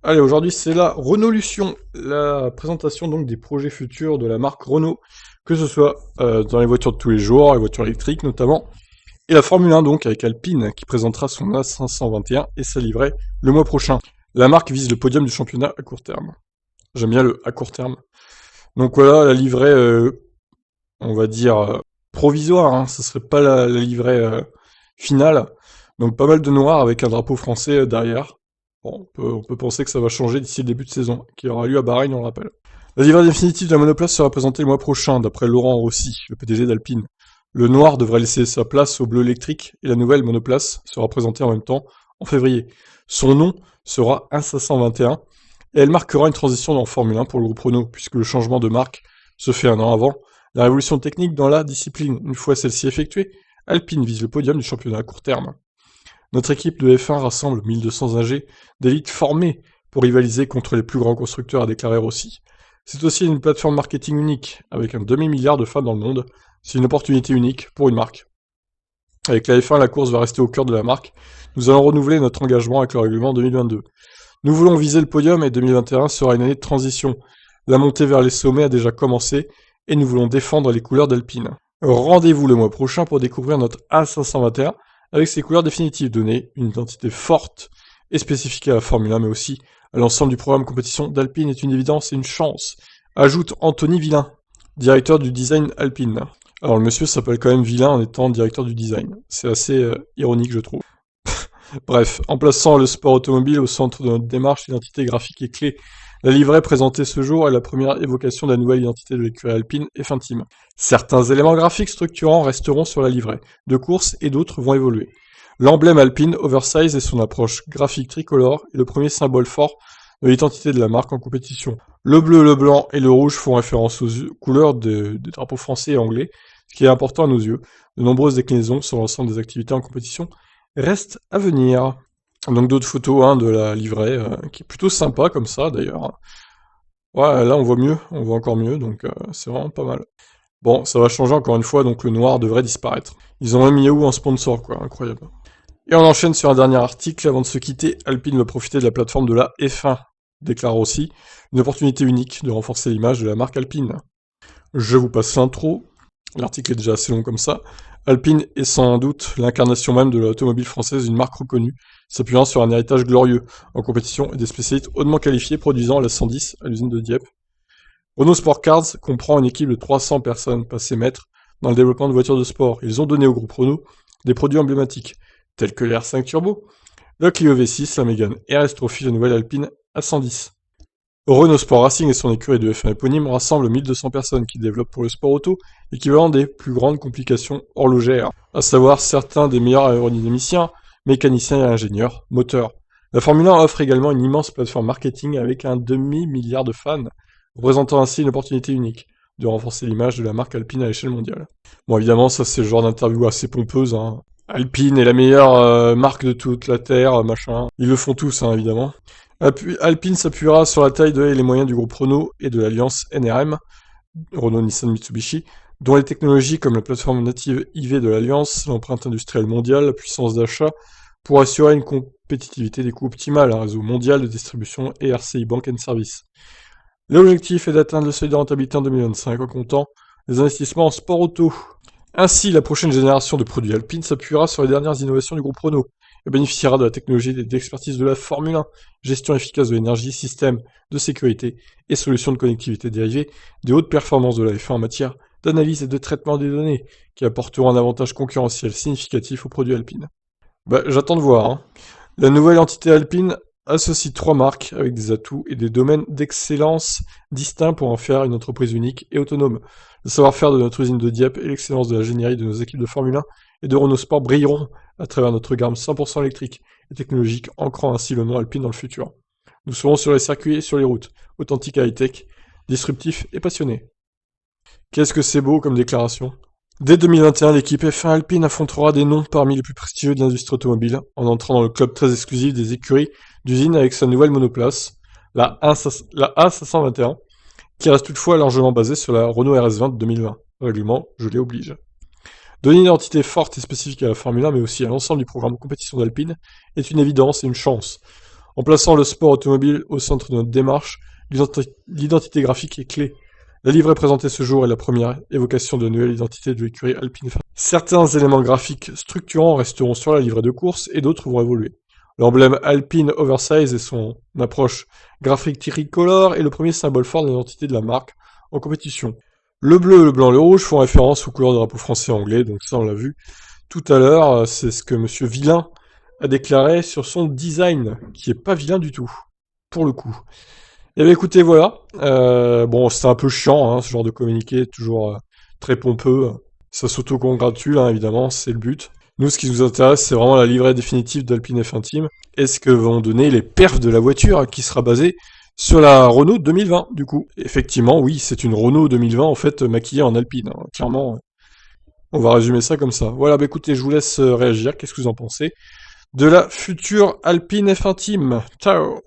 Allez, aujourd'hui c'est la Renaulution, la présentation donc des projets futurs de la marque Renault, que ce soit dans les voitures de tous les jours, les voitures électriques notamment, et la Formule 1 donc avec Alpine qui présentera son A521 et sa livrée le mois prochain. La marque vise le podium du championnat à court terme. J'aime bien le à court terme. Donc voilà, la livrée, on va dire provisoire, hein, ce serait pas la livrée finale. Donc pas mal de noir avec un drapeau français derrière. Bon, on peut penser que ça va changer d'ici le début de saison, qui aura lieu à Bahreïn, on le rappelle. La livrée définitive de la monoplace sera présentée le mois prochain, d'après Laurent Rossi, le PDG d'Alpine. Le noir devrait laisser sa place au bleu électrique, et la nouvelle monoplace sera présentée en même temps, en février. Son nom sera 1521, et elle marquera une transition en Formule 1 pour le groupe Renault, puisque le changement de marque se fait un an avant. La révolution technique dans la discipline, une fois celle-ci effectuée, Alpine vise le podium du championnat à court terme. Notre équipe de F1 rassemble 1200 ingés d'élite formés pour rivaliser contre les plus grands constructeurs, a déclaré Rossi. C'est aussi une plateforme marketing unique, avec un demi-milliard de fans dans le monde. C'est une opportunité unique pour une marque. Avec la F1, la course va rester au cœur de la marque. Nous allons renouveler notre engagement avec le règlement 2022. Nous voulons viser le podium et 2021 sera une année de transition. La montée vers les sommets a déjà commencé et nous voulons défendre les couleurs d'Alpine. Rendez-vous le mois prochain pour découvrir notre A521 avec ses couleurs définitives, donner une identité forte et spécifique à la Formule 1 mais aussi à l'ensemble du programme compétition d'Alpine est une évidence et une chance. Ajoute Anthony Villain, directeur du design Alpine. Alors le monsieur s'appelle quand même Villain en étant directeur du design. C'est assez ironique je trouve. Bref, en plaçant le sport automobile au centre de notre démarche, l'identité graphique est clé. La livrée présentée ce jour est la première évocation de la nouvelle identité de l'écurie alpine et Finteam. Certains éléments graphiques structurants resteront sur la livrée de course et d'autres vont évoluer. L'emblème alpine oversize et son approche graphique tricolore est le premier symbole fort de l'identité de la marque en compétition. Le bleu, le blanc et le rouge font référence aux couleurs des drapeaux français et anglais, ce qui est important à nos yeux. De nombreuses déclinaisons sur l'ensemble des activités en compétition reste à venir. Donc d'autres photos de la livrée, qui est plutôt sympa comme ça d'ailleurs. Ouais, là on voit mieux, on voit encore mieux, donc c'est vraiment pas mal. Bon, ça va changer encore une fois, donc le noir devrait disparaître. Ils ont même Yahoo en sponsor, quoi, incroyable. Et on enchaîne sur un dernier article, avant de se quitter, Alpine va profiter de la plateforme de la F1, déclare aussi, une opportunité unique de renforcer l'image de la marque Alpine. Je vous passe l'intro, l'article est déjà assez long comme ça. Alpine est sans doute l'incarnation même de l'automobile française, une marque reconnue, s'appuyant sur un héritage glorieux, en compétition et des spécialistes hautement qualifiés produisant la 110 à l'usine de Dieppe. Renault Sport Cars comprend une équipe de 300 personnes passées maîtres dans le développement de voitures de sport. Ils ont donné au groupe Renault des produits emblématiques, tels que l'R5 Turbo, le Clio V6, la Mégane RS Trophy, la nouvelle Alpine A110. Renault Sport Racing et son écurie de F1 éponyme rassemblent 1200 personnes qui développent pour le sport auto l'équivalent des plus grandes complications horlogères, à savoir certains des meilleurs aérodynamiciens, mécaniciens et ingénieurs, moteurs. La Formule 1 offre également une immense plateforme marketing avec un demi-milliard de fans, représentant ainsi une opportunité unique de renforcer l'image de la marque Alpine à l'échelle mondiale. Bon évidemment ça c'est le genre d'interview assez pompeuse, hein. Alpine est la meilleure marque de toute la Terre, machin. Ils le font tous, hein, évidemment. Alpine s'appuiera sur la taille et les moyens du groupe Renault et de l'alliance NRM, Renault Nissan Mitsubishi, dont les technologies comme la plateforme native IV de l'alliance, l'empreinte industrielle mondiale, la puissance d'achat, pour assurer une compétitivité des coûts optimale, un réseau mondial de distribution et RCI Bank and Service. L'objectif est d'atteindre le seuil de rentabilité en 2025 en comptant les investissements en sport auto. Ainsi, la prochaine génération de produits Alpine s'appuiera sur les dernières innovations du groupe Renault et bénéficiera de la technologie et d'expertise de la Formule 1, gestion efficace de l'énergie, système de sécurité et solutions de connectivité dérivées des hautes performances de la F1 en matière d'analyse et de traitement des données, qui apporteront un avantage concurrentiel significatif aux produits Alpine. J'attends de voir, hein. La nouvelle entité Alpine associe 3 marques avec des atouts et des domaines d'excellence distincts pour en faire une entreprise unique et autonome. Le savoir-faire de notre usine de Dieppe et l'excellence de l'ingénierie de nos équipes de Formule 1 et de Renault Sport brilleront à travers notre gamme 100% électrique et technologique, ancrant ainsi le nom Alpine dans le futur. Nous serons sur les circuits et sur les routes, authentiques et high-tech, disruptifs et passionnés. Qu'est-ce que c'est beau comme déclaration. Dès 2021, l'équipe F1 Alpine affrontera des noms parmi les plus prestigieux de l'industrie automobile, en entrant dans le club très exclusif des écuries d'usine avec sa nouvelle monoplace, la A521, qui reste toutefois largement basée sur la Renault RS20 de 2020. Règlement, je l'ai oblige. Donner une identité forte et spécifique à la Formule 1, mais aussi à l'ensemble du programme de compétition d'Alpine, est une évidence et une chance. En plaçant le sport automobile au centre de notre démarche, l'identité graphique est clé. La livrée présentée ce jour est la première évocation de nouvelle identité de l'écurie Alpine. Certains éléments graphiques structurants resteront sur la livrée de course et d'autres vont évoluer. L'emblème Alpine Oversize et son approche graphique tricolore est le premier symbole fort de l'identité de la marque en compétition. Le bleu, le blanc, le rouge font référence aux couleurs de drapeau français et anglais, donc ça on l'a vu tout à l'heure, c'est ce que Monsieur Villain a déclaré sur son design, qui est pas vilain du tout, pour le coup. Et bien écoutez, voilà, bon c'était un peu chiant, hein, ce genre de communiqué, toujours très pompeux, ça s'auto-congratule, hein, évidemment, c'est le but. Nous, ce qui nous intéresse, c'est vraiment la livrée définitive d'Alpine F1 Team, et ce que vont donner les perfs de la voiture, qui sera basée sur la Renault 2020, du coup. Effectivement, oui, c'est une Renault 2020, en fait, maquillée en Alpine, hein, clairement. On va résumer ça comme ça. Voilà, bah écoutez, je vous laisse réagir. Qu'est-ce que vous en pensez de la future Alpine F1 Team? Ciao!